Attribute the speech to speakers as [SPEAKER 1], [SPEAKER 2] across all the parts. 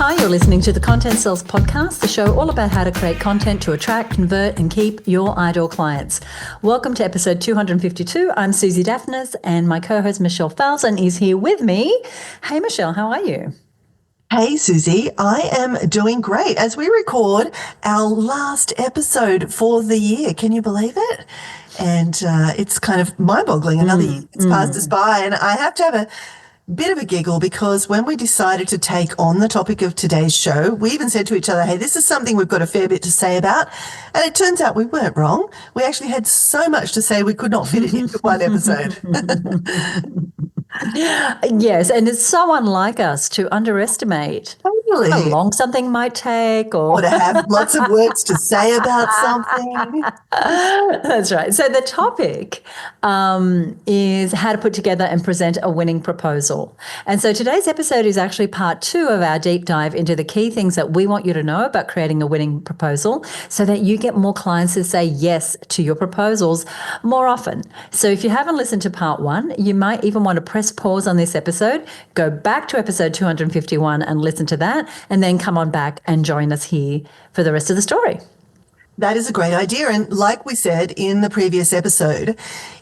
[SPEAKER 1] Hi, you're listening to the Content Sales Podcast, the show all about how to create content to attract, convert, and keep your ideal clients. Welcome to episode 252. I'm Suzi Dafnis, and my co-host Michelle Falzon is here with me. Hey, Michelle, how are you?
[SPEAKER 2] Hey, Suzi, I am doing great as we record our last episode for the year. Can you believe it? And it's kind of mind-boggling. Another year has passed us by, and I have to have a bit of a giggle because when we decided to take on the topic of today's show, we even said to each other, hey, this is something we've got a fair bit to say about. And it turns out we weren't wrong. We actually had so much to say we could not fit it into one episode.
[SPEAKER 1] Yes, and it's so unlike us to underestimate how long something might take
[SPEAKER 2] or to have lots of words to say about something.
[SPEAKER 1] That's right. So the topic is how to put together and present a winning proposal. And so today's episode is actually part 2 of our deep dive into the key things that we want you to know about creating a winning proposal so that you get more clients to say yes to your proposals more often. So if you haven't listened to part 1, you might even want to press pause on this episode, go back to episode 251 and listen to that, and then come on back and join us here for the rest of the story.
[SPEAKER 2] That is a great idea. And like we said in the previous episode,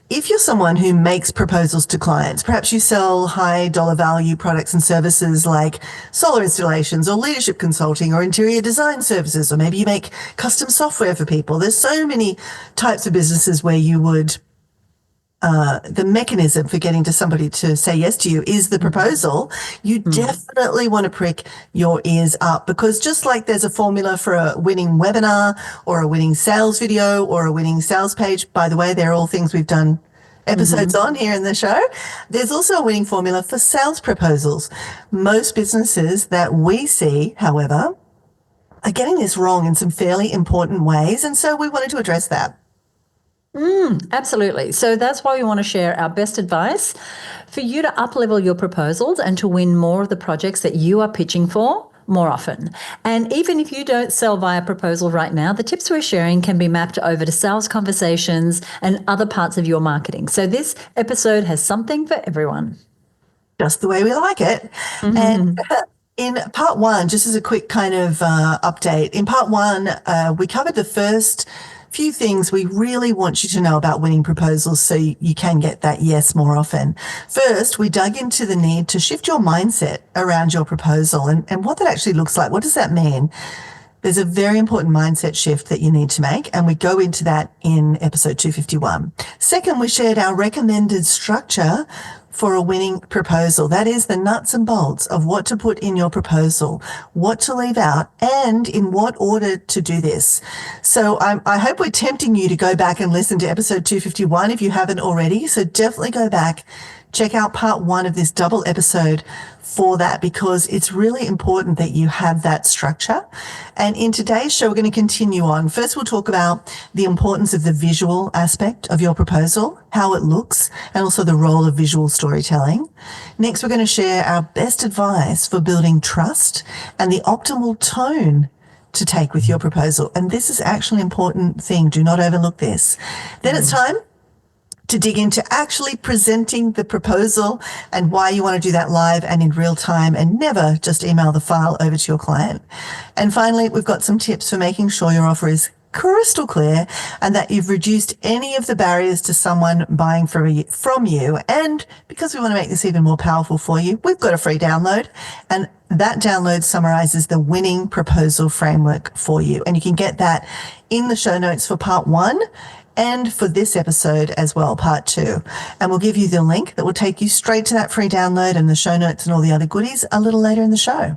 [SPEAKER 2] if you're someone who makes proposals to clients, perhaps you sell high dollar value products and services like solar installations or leadership consulting or interior design services, or maybe you make custom software for people. There's so many types of businesses where you would the mechanism for getting to somebody to say yes to you is the proposal. You definitely want to prick your ears up, because just like there's a formula for a winning webinar or a winning sales video or a winning sales page, by the way, they're all things we've done episodes on here in the show. There's also a winning formula for sales proposals. Most businesses that we see, however, are getting this wrong in some fairly important ways. And so we wanted to address that.
[SPEAKER 1] Absolutely. So that's why we want to share our best advice for you to up-level your proposals and to win more of the projects that you are pitching for more often. And even if you don't sell via proposal right now, the tips we're sharing can be mapped over to sales conversations and other parts of your marketing. So this episode has something for everyone.
[SPEAKER 2] Just the way we like it. And in part 1, just as a quick kind of update, in part 1, we covered the first few things we really want you to know about winning proposals so you can get that yes more often. First, we dug into the need to shift your mindset around your proposal and what that actually looks like. What does that mean? There's a very important mindset shift that you need to make, and we go into that in episode 251. Second, we shared our recommended structure for a winning proposal. That is the nuts and bolts of what to put in your proposal, what to leave out, and in what order to do this. So I hope we're tempting you to go back and listen to episode 251 if you haven't already. So definitely go back, check out part 1 of this double episode for that, because it's really important that you have that structure. And in today's show, we're going to continue on. First, we'll talk about the importance of the visual aspect of your proposal, how it looks, and also the role of visual storytelling. Next, we're going to share our best advice for building trust and the optimal tone to take with your proposal. And this is actually an important thing. Do not overlook this. Then it's time to dig into actually presenting the proposal and why you want to do that live and in real time and never just email the file over to your client. And finally, we've got some tips for making sure your offer is crystal clear and that you've reduced any of the barriers to someone buying from you. And because we want to make this even more powerful for you, we've got a free download, and that download summarizes the winning proposal framework for you. And you can get that in the show notes for part 1 and for this episode as well, part 2. And we'll give you the link that will take you straight to that free download and the show notes and all the other goodies a little later in the show.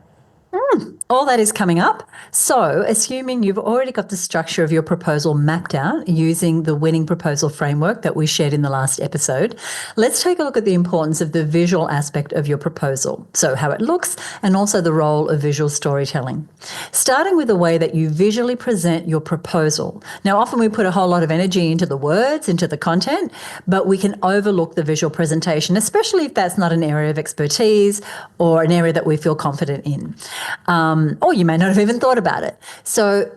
[SPEAKER 1] All that is coming up. So assuming you've already got the structure of your proposal mapped out using the winning proposal framework that we shared in the last episode, let's take a look at the importance of the visual aspect of your proposal. So how it looks and also the role of visual storytelling. Starting with the way that you visually present your proposal. Now, often we put a whole lot of energy into the words, into the content, but we can overlook the visual presentation, especially if that's not an area of expertise or an area that we feel confident in. Or you may not have even thought about it.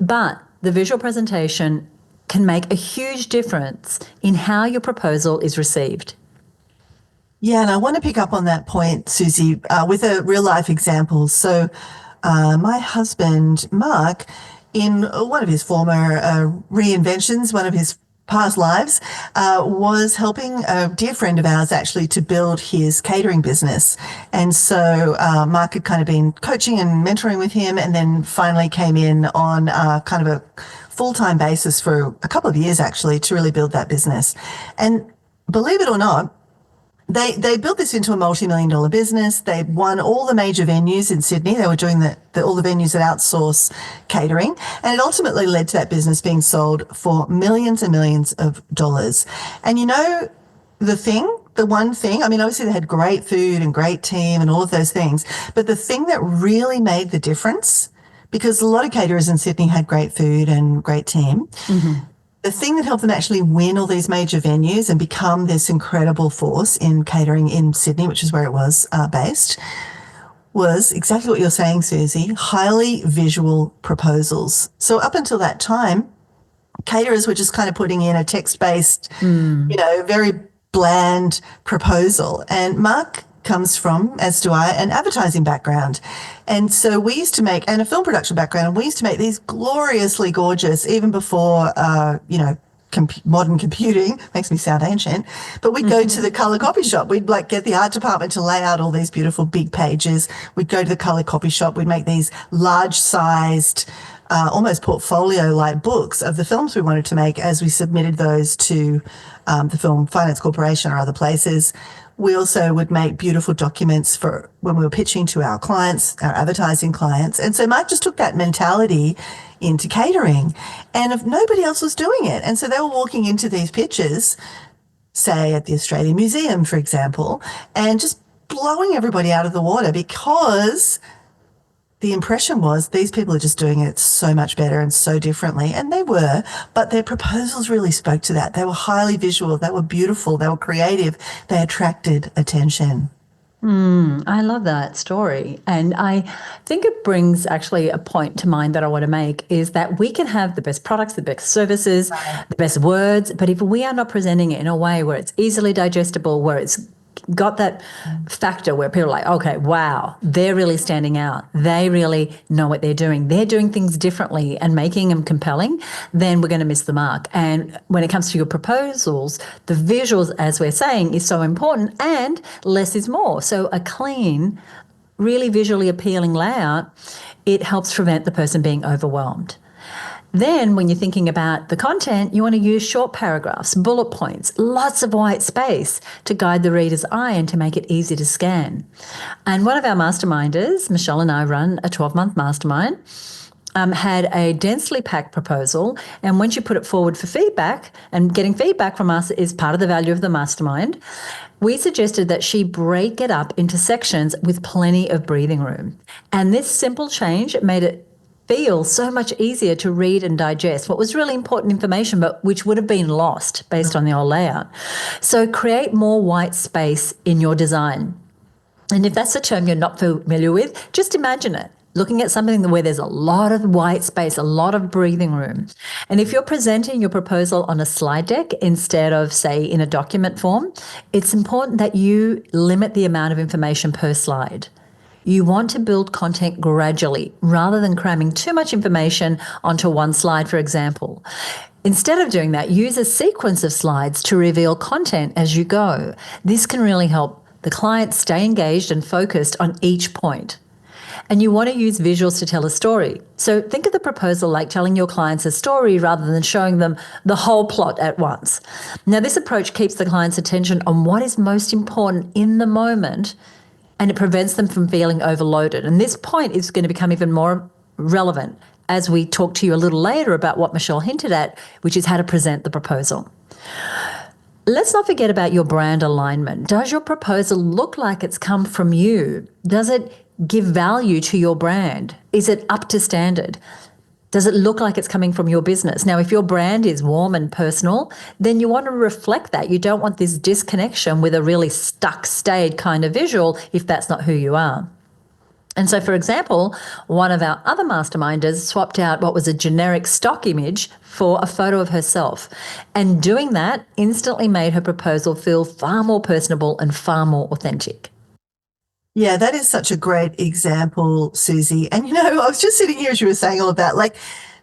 [SPEAKER 1] But the visual presentation can make a huge difference in how your proposal is received.
[SPEAKER 2] Yeah, and I want to pick up on that point, Suzi, with a real life example. So my husband, Mark, in one of his former reinventions, one of his past lives, was helping a dear friend of ours actually to build his catering business. And so Mark had kind of been coaching and mentoring with him, and then finally came in on kind of a full-time basis for a couple of years actually to really build that business. And believe it or not, they built this into a multi-million-dollar business. They won all the major venues in Sydney. They were doing all the venues that outsource catering. And it ultimately led to that business being sold for millions and millions of dollars. And the one thing, I mean, obviously they had great food and great team and all of those things. But the thing that really made the difference, because a lot of caterers in Sydney had great food and great team, the thing that helped them actually win all these major venues and become this incredible force in catering in Sydney, which is where it was based, was exactly what you're saying, Suzi, highly visual proposals. So up until that time, caterers were just kind of putting in a text-based, very bland proposal. And Mark comes from, as do I, an advertising background. And so we used to make, and a film production background, and we used to make these gloriously gorgeous, even before, modern computing, makes me sound ancient, but we'd go to the colour copy shop. We'd get the art department to lay out all these beautiful big pages. We'd go to the colour copy shop. We'd make these large-sized, almost portfolio-like books of the films we wanted to make as we submitted those to the Film Finance Corporation or other places. We also would make beautiful documents for when we were pitching to our clients, our advertising clients. And so Mark just took that mentality into catering, and if nobody else was doing it. And so they were walking into these pitches, say at the Australian Museum, for example, and just blowing everybody out of the water because the impression was these people are just doing it so much better and so differently. And they were, but their proposals really spoke to that. They were highly visual. They were beautiful. They were creative. They attracted attention.
[SPEAKER 1] I love that story. And I think it brings actually a point to mind that I want to make is that we can have the best products, the best services, the best words, but if we are not presenting it in a way where it's easily digestible, where it's got that factor where people are like, okay, wow, they're really standing out. They really know what they're doing. They're doing things differently and making them compelling, then we're going to miss the mark. And when it comes to your proposals, the visuals, as we're saying, is so important, and less is more. So a clean, really visually appealing layout, it helps prevent the person being overwhelmed. Then when you're thinking about the content, you want to use short paragraphs, bullet points, lots of white space to guide the reader's eye and to make it easy to scan. And one of our masterminders, Michelle and I run a 12-month mastermind, had a densely packed proposal, and when she put it forward for feedback, and getting feedback from us is part of the value of the mastermind, we suggested that she break it up into sections with plenty of breathing room. And this simple change made it feel so much easier to read and digest what was really important information, but which would have been lost based on the old layout. So create more white space in your design. And if that's a term you're not familiar with, just imagine it. Looking at something where there's a lot of white space, a lot of breathing room. And if you're presenting your proposal on a slide deck instead of, say, in a document form, it's important that you limit the amount of information per slide. You want to build content gradually rather than cramming too much information onto one slide, for example. Instead of doing that, use a sequence of slides to reveal content as you go. This can really help the client stay engaged and focused on each point. And you want to use visuals to tell a story. So think of the proposal like telling your clients a story rather than showing them the whole plot at once. Now, this approach keeps the client's attention on what is most important in the moment, and it prevents them from feeling overloaded. And this point is going to become even more relevant as we talk to you a little later about what Michelle hinted at, which is how to present the proposal. Let's not forget about your brand alignment. Does your proposal look like it's come from you? Does it give value to your brand? Is it up to standard? Does it look like it's coming from your business? Now, if your brand is warm and personal, then you want to reflect that. You don't want this disconnection with a really stuck, stayed kind of visual if that's not who you are. And so, for example, one of our other masterminders swapped out what was a generic stock image for a photo of herself. And doing that instantly made her proposal feel far more personable and far more authentic.
[SPEAKER 2] Yeah, that is such a great example, Susie. And I was just sitting here as you were saying all of that, like,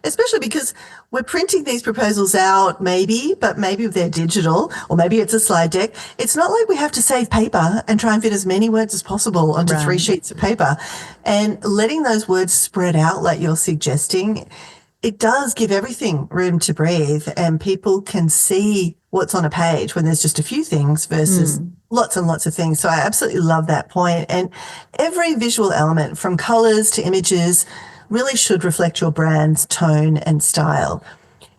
[SPEAKER 2] especially because we're printing these proposals out, maybe, but maybe if they're digital or maybe it's a slide deck. It's not like we have to save paper and try and fit as many words as possible onto three
[SPEAKER 1] Right.
[SPEAKER 2] sheets of paper. And letting those words spread out like you're suggesting, it does give everything room to breathe, and people can see what's on a page when there's just a few things versus lots and lots of things. So I absolutely love that point. And every visual element from colors to images really should reflect your brand's tone and style.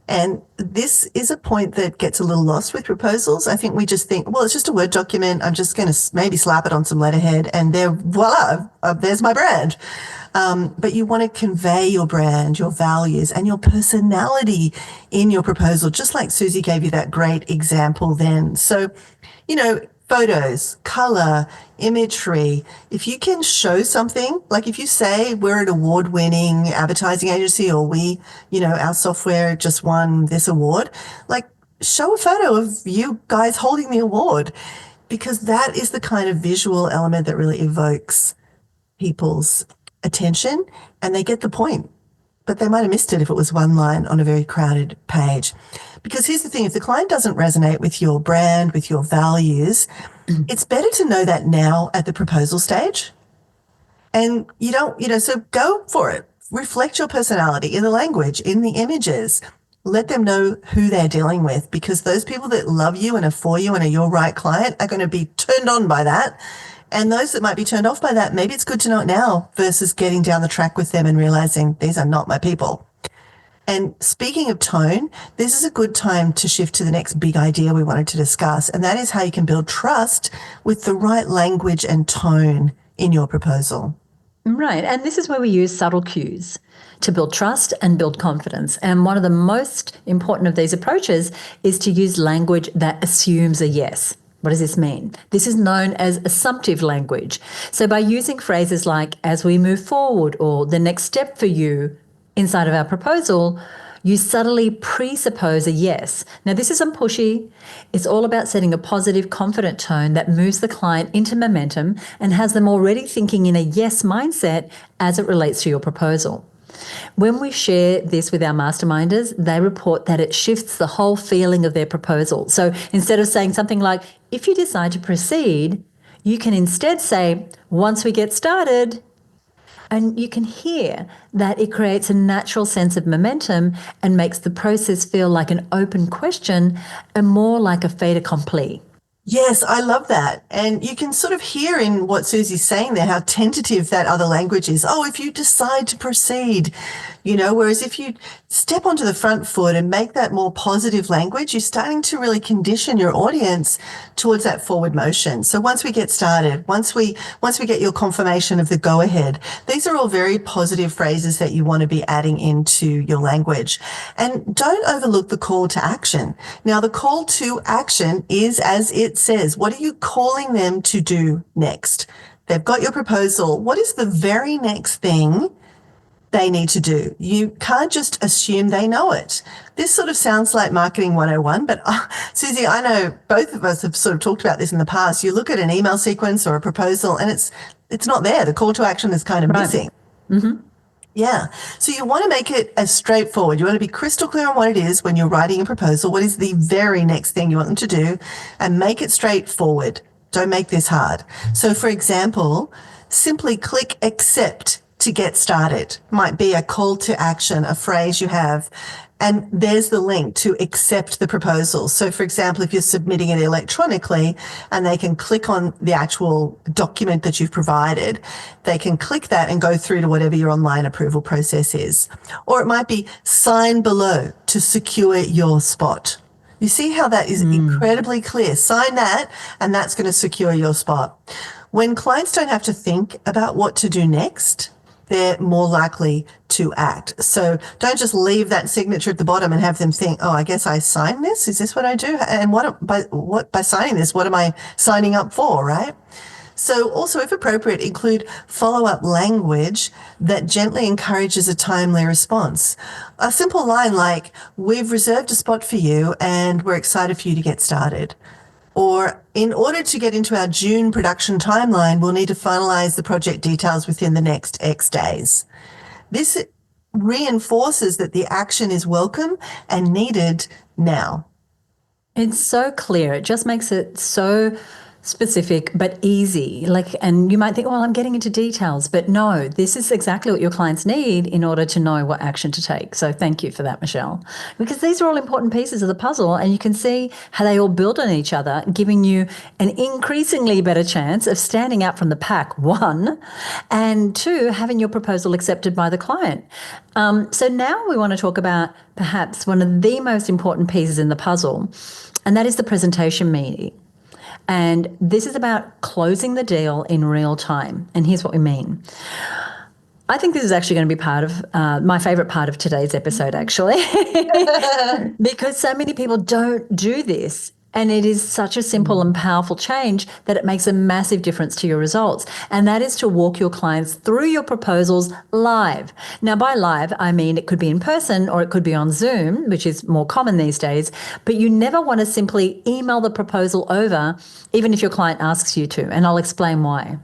[SPEAKER 2] And this is a point that gets a little lost with proposals. I think we just think, well, it's just a Word document. I'm just going to maybe slap it on some letterhead and there, voila, there's my brand. But you want to convey your brand, your values, and your personality in your proposal, just like Susie gave you that great example then. So, photos, color, imagery. If you can show something, like if you say we're an award-winning advertising agency or our software just won this award, like show a photo of you guys holding the award, because that is the kind of visual element that really evokes people's attention and they get the point. But they might have missed it if it was one line on a very crowded page. Because here's the thing, if the client doesn't resonate with your brand, with your values, it's better to know that now at the proposal stage. And so go for it. Reflect your personality in the language, in the images. Let them know who they're dealing with, because those people that love you and are for you and are your right client are going to be turned on by that. And those that might be turned off by that, maybe it's good to know it now versus getting down the track with them and realizing these are not my people. And speaking of tone, this is a good time to shift to the next big idea we wanted to discuss, and that is how you can build trust with the right language and tone in your proposal.
[SPEAKER 1] Right. And this is where we use subtle cues to build trust and build confidence. And one of the most important of these approaches is to use language that assumes a yes. What does this mean? This is known as assumptive language. So by using phrases like as we move forward or the next step for you inside of our proposal, you subtly presuppose a yes. Now, this isn't pushy. It's all about setting a positive, confident tone that moves the client into momentum and has them already thinking in a yes mindset as it relates to your proposal. When we share this with our masterminders, they report that it shifts the whole feeling of their proposal. So instead of saying something like, if you decide to proceed, you can instead say, once we get started. And you can hear that it creates a natural sense of momentum and makes the process feel like an open question and more like a fait accompli.
[SPEAKER 2] Yes, I love that. And you can sort of hear in what Susie's saying there how tentative that other language is. Oh, if you decide to proceed, whereas if you step onto the front foot and make that more positive language, you're starting to really condition your audience towards that forward motion. So once we get started, once we get your confirmation of the go ahead, these are all very positive phrases that you want to be adding into your language. And don't overlook the call to action. Now, the call to action is as it says. What are you calling them to do next? They've got your proposal. What is the very next thing they need to do? You can't just assume they know it. This sort of sounds like marketing 101, but Susie, I know both of us have sort of talked about this in the past. You look at an email sequence or a proposal and it's not there. The call to action is kind of missing.
[SPEAKER 1] Mm-hmm.
[SPEAKER 2] Yeah. So you want to make it as straightforward. You want to be crystal clear on what it is when you're writing a proposal. What is the very next thing you want them to do? And make it straightforward. Don't make this hard. So for example, simply click accept to get started. Might be a call to action, a phrase you have. And there's the link to accept the proposal. So for example, if you're submitting it electronically and they can click on the actual document that you've provided, they can click that and go through to whatever your online approval process is. Or it might be sign below to secure your spot. You see how that is incredibly clear. Sign that and that's going to secure your spot. When clients don't have to think about what to do next, they're more likely to act. So don't just leave that signature at the bottom and have them think, oh, I guess I sign this. Is this what I do? And by signing this, what am I signing up for, right? So also, if appropriate, include follow-up language that gently encourages a timely response. A simple line like, we've reserved a spot for you and we're excited for you to get started. Or in order to get into our June production timeline, we'll need to finalize the project details within the next X days. This reinforces that the action is welcome and needed now.
[SPEAKER 1] It's so clear. It just makes it so specific but easy. And you might think, well, I'm getting into details, but no, this is exactly what your clients need in order to know what action to take. So thank you for that, Michelle, because these are all important pieces of the puzzle, and you can see how they all build on each other, giving you an increasingly better chance of standing out from the pack, one, and two, having your proposal accepted by the client. So now we want to talk about perhaps one of the most important pieces in the puzzle, and that is the presentation meeting. And this is about closing the deal in real time. And here's what we mean. I think this is actually going to be part of my favorite part of today's episode, actually, because so many people don't do this. And it is such a simple and powerful change that it makes a massive difference to your results. And that is to walk your clients through your proposals live. Now, by live, I mean it could be in person or it could be on Zoom, which is more common these days. But you never want to simply email the proposal over, even if your client asks you to. And I'll explain why.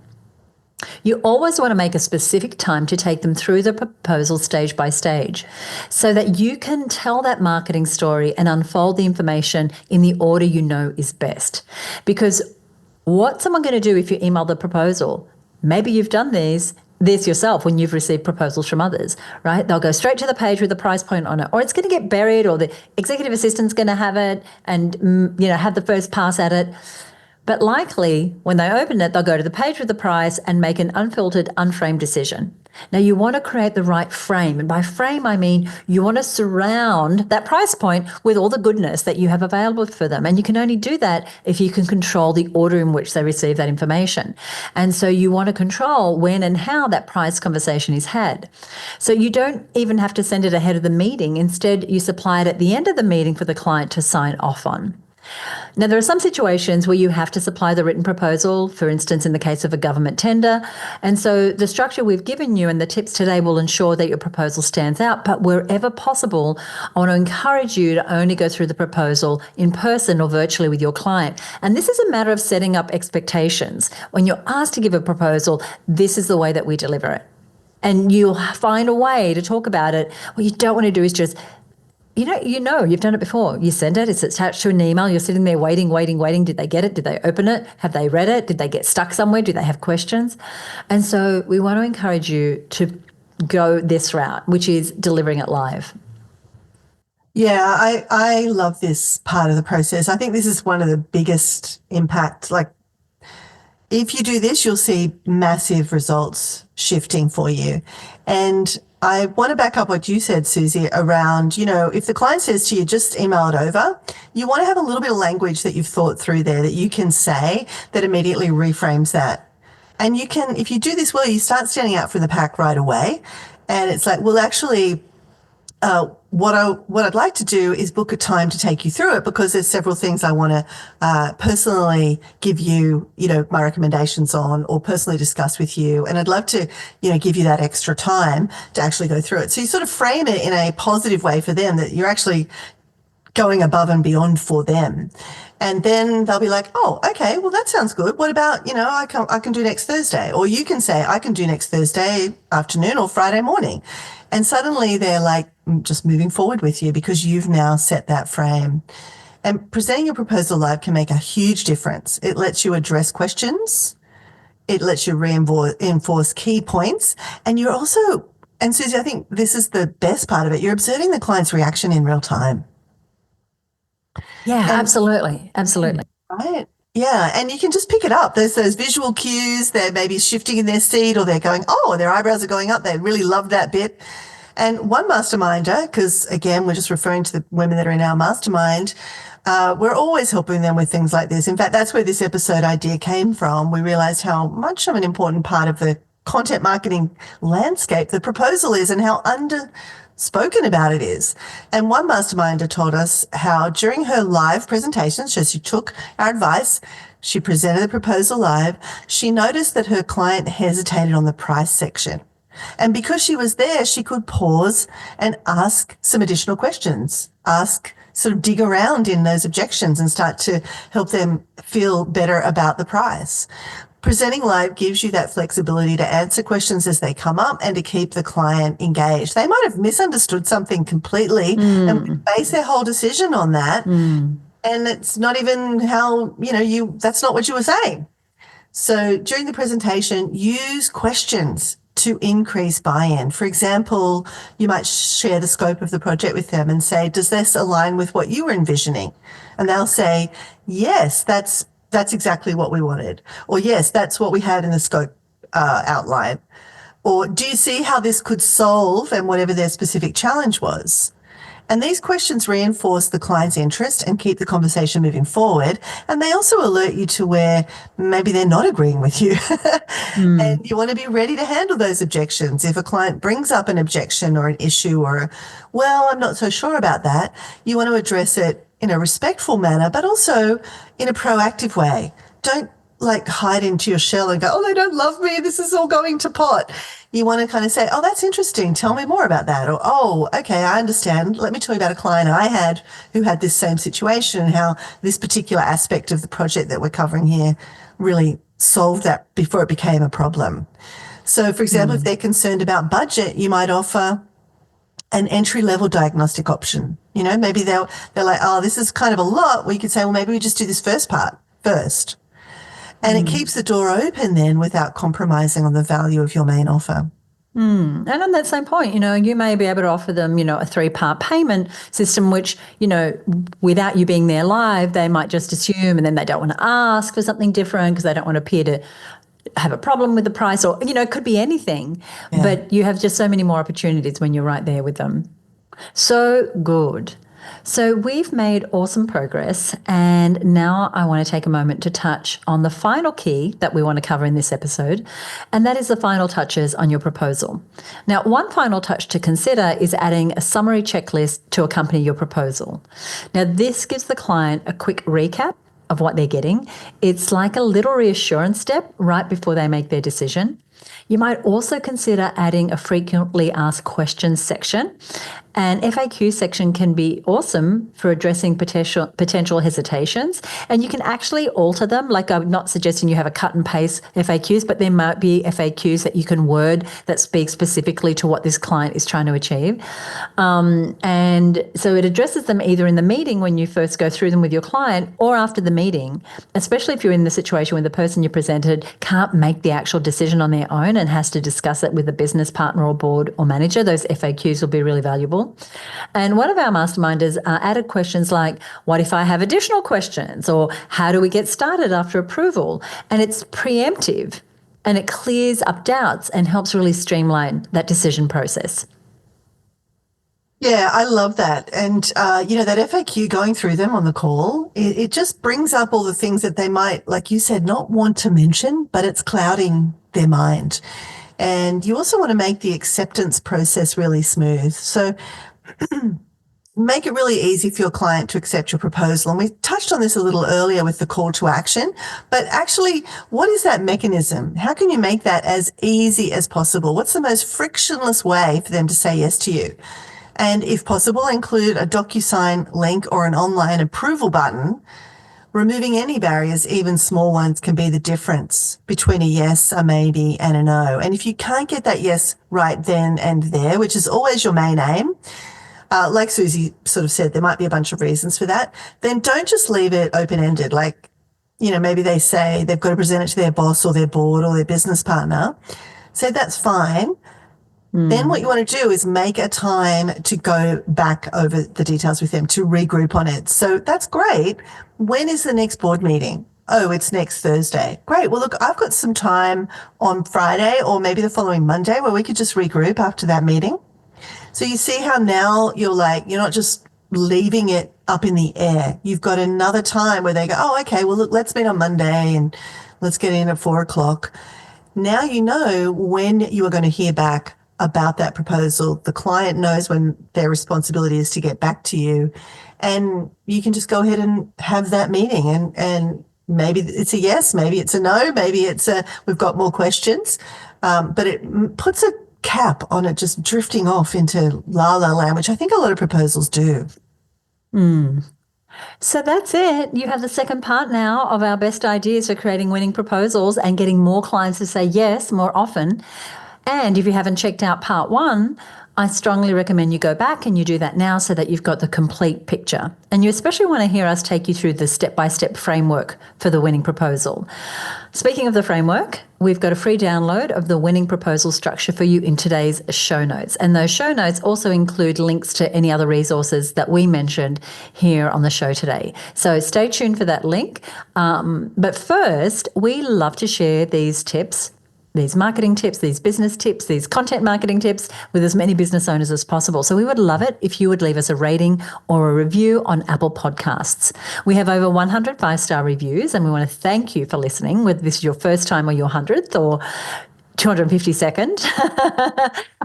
[SPEAKER 1] You always want to make a specific time to take them through the proposal stage by stage so that you can tell that marketing story and unfold the information in the order you know is best. Because what's someone going to do if you email the proposal? Maybe you've done this yourself when you've received proposals from others, right? They'll go straight to the page with the price point on it, or it's going to get buried, or the executive assistant's going to have it and, have the first pass at it. But likely, when they open it, they'll go to the page with the price and make an unfiltered, unframed decision. Now, you want to create the right frame. And by frame, I mean you want to surround that price point with all the goodness that you have available for them. And you can only do that if you can control the order in which they receive that information. And so you want to control when and how that price conversation is had. So you don't even have to send it ahead of the meeting. Instead, you supply it at the end of the meeting for the client to sign off on. Now, there are some situations where you have to supply the written proposal, for instance, in the case of a government tender. And so the structure we've given you and the tips today will ensure that your proposal stands out. But wherever possible, I want to encourage you to only go through the proposal in person or virtually with your client. And this is a matter of setting up expectations. When you're asked to give a proposal, this is the way that we deliver it. And you'll find a way to talk about it. What you don't want to do is just you've done it before. You send it, it's attached to an email. You're sitting there waiting. Did they get it? Did they open it? Have they read it? Did they get stuck somewhere? Do they have questions? And so we want to encourage you to go this route, which is delivering it live.
[SPEAKER 2] Yeah, I love this part of the process. I think this is one of the biggest impacts. Like, if you do this, you'll see massive results shifting for you. And I want to back up what you said, Suzi, around, if the client says to you, just email it over, you want to have a little bit of language that you've thought through there that you can say that immediately reframes that. And you can, if you do this well, you start standing out from the pack right away. And it's like, well, actually, what I'd like to do is book a time to take you through it, because there's several things I want to personally give you, my recommendations on, or personally discuss with you. And I'd love to, give you that extra time to actually go through it. So you sort of frame it in a positive way for them, that you're actually going above and beyond for them. And then they'll be like, oh, okay, well, that sounds good. What about, I can do next Thursday. Or you can say, I can do next Thursday afternoon or Friday morning. And suddenly they're like just moving forward with you, because you've now set that frame. And presenting your proposal live can make a huge difference. It lets you address questions. It lets you reinforce key points. And you're also, and Suzi, I think this is the best part of it, you're observing the client's reaction in real time.
[SPEAKER 1] Yeah, absolutely.
[SPEAKER 2] Right. Yeah, and you can just pick it up. There's those visual cues. They're maybe shifting in their seat, or they're going, oh, their eyebrows are going up. They really love that bit. And one masterminder, because again, we're just referring to the women that are in our mastermind, we're always helping them with things like this. In fact, that's where this episode idea came from. We realized how much of an important part of the content marketing landscape the proposal is, and how underspoken about it is. And one masterminder told us how during her live presentation, so she took our advice, she presented the proposal live, she noticed that her client hesitated on the price section. And because she was there, she could pause and ask some additional questions, ask sort of dig around in those objections and start to help them feel better about the price. Presenting live gives you that flexibility to answer questions as they come up and to keep the client engaged. They might have misunderstood something completely and base their whole decision on that. And it's not even how, that's not what you were saying. So during the presentation, use questions to increase buy-in. For example, you might share the scope of the project with them and say, does this align with what you were envisioning? And they'll say, yes, that's exactly what we wanted. Or yes, that's what we had in the scope outline. Or do you see how this could solve and whatever their specific challenge was? And these questions reinforce the client's interest and keep the conversation moving forward. And they also alert you to where maybe they're not agreeing with you. And you want to be ready to handle those objections. If a client brings up an objection or an issue or, well, I'm not so sure about that, you want to address it in a respectful manner, but also in a proactive way. Don't hide into your shell and go, oh, they don't love me, this is all going to pot. You want to kind of say, oh, that's interesting, tell me more about that. Or, oh, okay, I understand. Let me tell you about a client I had who had this same situation and how this particular aspect of the project that we're covering here really solved that before it became a problem. So, for example, if they're concerned about budget, you might offer an entry-level diagnostic option. Maybe they're like, oh, this is kind of a lot. We could say, well, maybe we just do this first part first. And it keeps the door open then without compromising on the value of your main offer.
[SPEAKER 1] And on that same point, you may be able to offer them, a 3-part payment system, which, without you being there live, they might just assume, and then they don't want to ask for something different because they don't want to appear to have a problem with the price, or, it could be anything. Yeah. But you have just so many more opportunities when you're right there with them. So good. So we've made awesome progress, and now I want to take a moment to touch on the final key that we want to cover in this episode, and that is the final touches on your proposal. Now, one final touch to consider is adding a summary checklist to accompany your proposal. Now, this gives the client a quick recap of what they're getting. It's like a little reassurance step right before they make their decision. You might also consider adding a frequently asked questions section. An FAQ section can be awesome for addressing potential hesitations, and you can actually alter them. Like, I'm not suggesting you have a cut and paste FAQs, but there might be FAQs that you can word that speak specifically to what this client is trying to achieve. And so it addresses them either in the meeting when you first go through them with your client, or after the meeting, especially if you're in the situation where the person you presented can't make the actual decision on their own and has to discuss it with a business partner or board or manager. Those FAQs will be really valuable. And one of our masterminders added questions like, what if I have additional questions? Or how do we get started after approval? And it's preemptive, and it clears up doubts and helps really streamline that decision process.
[SPEAKER 2] Yeah, I love that. And, that FAQ, going through them on the call, it just brings up all the things that they might, like you said, not want to mention, but it's clouding their mind. And you also want to make the acceptance process really smooth. So make it really easy for your client to accept your proposal. And we touched on this a little earlier with the call to action, but actually, what is that mechanism? How can you make that as easy as possible? What's the most frictionless way for them to say yes to you? And if possible, include a DocuSign link or an online approval button. Removing any barriers, even small ones, can be the difference between a yes, a maybe, and a no. And if you can't get that yes right then and there, which is always your main aim, like Suzi sort of said, there might be a bunch of reasons for that, then don't just leave it open-ended. Like, maybe they say they've got to present it to their boss or their board or their business partner. So that's fine. Then what you want to do is make a time to go back over the details with them, to regroup on it. So that's great. When is the next board meeting? Oh, it's next Thursday. Great. Well, look, I've got some time on Friday or maybe the following Monday where we could just regroup after that meeting. So you see how now you're not just leaving it up in the air. You've got another time where they go, oh, okay, well, look, let's meet on Monday and let's get in at 4:00. Now you know when you are going to hear back about that proposal. The client knows when their responsibility is to get back to you, and you can just go ahead and have that meeting, and maybe it's a yes, maybe it's a no, maybe it's we've got more questions, but it puts a cap on it just drifting off into la la land, which I think a lot of proposals do.
[SPEAKER 1] So that's it. You have the second part now of our best ideas for creating winning proposals and getting more clients to say yes more often. And if you haven't checked out part one, I strongly recommend you go back and you do that now so that you've got the complete picture. And you especially want to hear us take you through the step-by-step framework for the winning proposal. Speaking of the framework, we've got a free download of the winning proposal structure for you in today's show notes. And those show notes also include links to any other resources that we mentioned here on the show today. So stay tuned for that link. But first, we love to share these tips, these marketing tips, these business tips, these content marketing tips with as many business owners as possible. So we would love it if you would leave us a rating or a review on Apple Podcasts. We have over 100 5-star reviews, and we want to thank you for listening, whether this is your first time or your 100th or 252nd.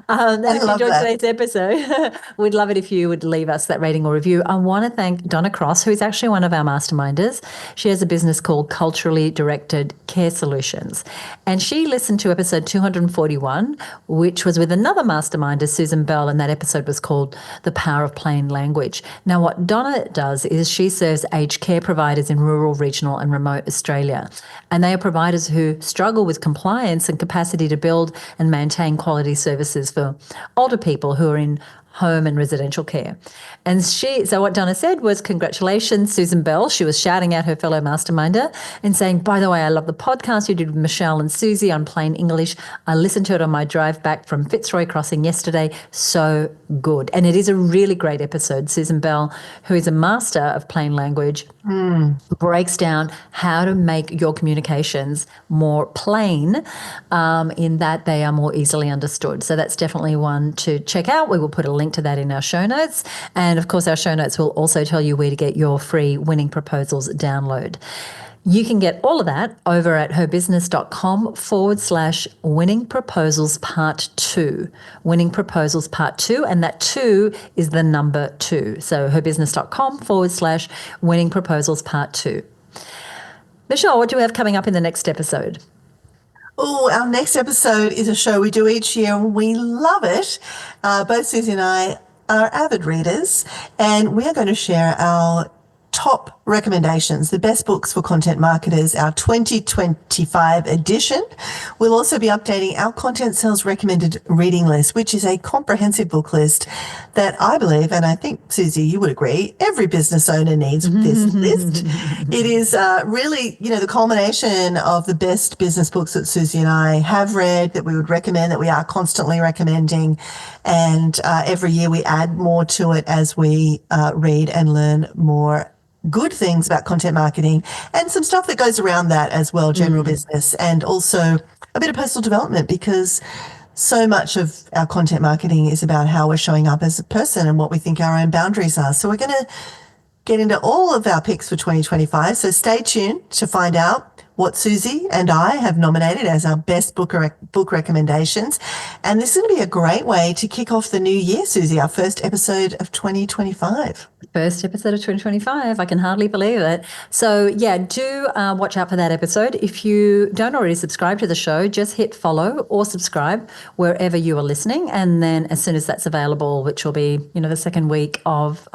[SPEAKER 1] And if you enjoyed today's episode, we'd love it if you would leave us that rating or review. I want to thank Donna Cross, who is actually one of our masterminders. She has a business called Culturally Directed Care Solutions. And she listened to episode 241, which was with another masterminder, Susan Bell, and that episode was called The Power of Plain Language. Now, what Donna does is she serves aged care providers in rural, regional and remote Australia. And they are providers who struggle with compliance and capacity to build and maintain quality services for older people who are in home and residential care. And so what Donna said was, congratulations, Susan Bell. She was shouting at her fellow masterminder and saying, by the way, I love the podcast you did with Michelle and Suzi on plain English. I listened to it on my drive back from Fitzroy Crossing yesterday. So good. And it is a really great episode. Susan Bell, who is a master of plain language, breaks down how to make your communications more plain, in that they are more easily understood. So that's definitely one to check out. We will put a link to that in our show notes. And of course, our show notes will also tell you where to get your free winning proposals download. You can get all of that over at herbusiness.com/winning proposals part 2. Winning proposals part 2. And that 2 is the number 2. So herbusiness.com/winning proposals part 2. Michelle, what do we have coming up in the next episode?
[SPEAKER 2] Oh, our next episode is a show we do each year and we love it. Both Suzi and I are avid readers, and we are going to share our top recommendations, the best books for content marketers, our 2025 edition. We'll also be updating our Content Sales recommended reading list, which is a comprehensive book list that I believe, and I think, Suzi, you would agree, every business owner needs this list. It is really, the culmination of the best business books that Suzi and I have read, that we would recommend, that we are constantly recommending. And every year we add more to it as we read and learn more good things about content marketing and some stuff that goes around that as well, general business, and also a bit of personal development, because so much of our content marketing is about how we're showing up as a person and what we think our own boundaries are. So we're going to get into all of our picks for 2025. So stay tuned to find out what Suzi and I have nominated as our best book recommendations. And this is going to be a great way to kick off the new year, Suzi, our first episode of 2025.
[SPEAKER 1] First episode of 2025. I can hardly believe it. So yeah, do watch out for that episode. If you don't already subscribe to the show, just hit follow or subscribe wherever you are listening. And then as soon as that's available, which will be, the second week of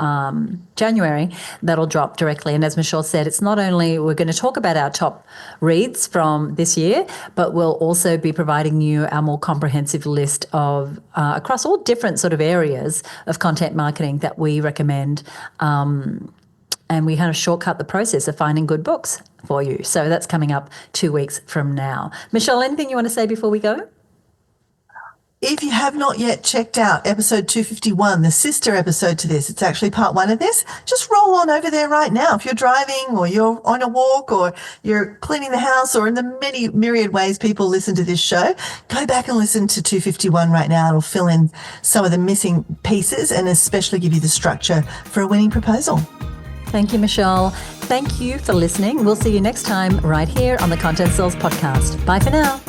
[SPEAKER 1] January, that'll drop directly. And as Michelle said, it's not only we're going to talk about our top reads from this year, but we'll also be providing you our more comprehensive list of across all different sort of areas of content marketing that we recommend. And we kind of shortcut the process of finding good books for you. So that's coming up 2 weeks from now. Michelle, anything you want to say before we go?
[SPEAKER 2] If you have not yet checked out episode 251, the sister episode to this, it's actually part 1 of this, just roll on over there right now. If you're driving or you're on a walk or you're cleaning the house or in the many myriad ways people listen to this show, go back and listen to 251 right now. It'll fill in some of the missing pieces and especially give you the structure for a winning proposal.
[SPEAKER 1] Thank you, Michelle. Thank you for listening. We'll see you next time right here on the Content Sales Podcast. Bye for now.